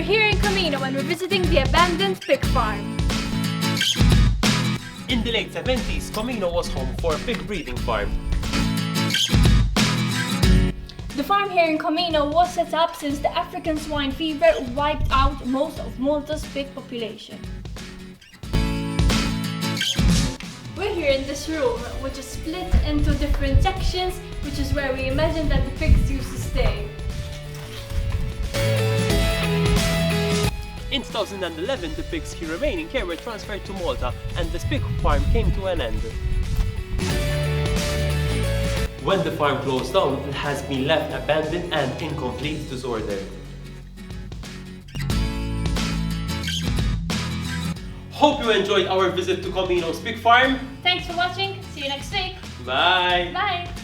We're here in Comino and we're visiting the abandoned pig farm. In the late 70s, Comino was home for a pig breeding farm. The farm here in Comino was set up since the African swine fever wiped out most of Malta's pig population. We're here in this room, which is split into different sections, which is where we imagine that the pigs used to stay. In 2011, the pigs who remain in care were transferred to Malta and this pig farm came to an end. When the farm closed down, it has been left abandoned and in complete disorder. Hope you enjoyed our visit to Comino's pig farm. Thanks for watching. See you next week. Bye! Bye!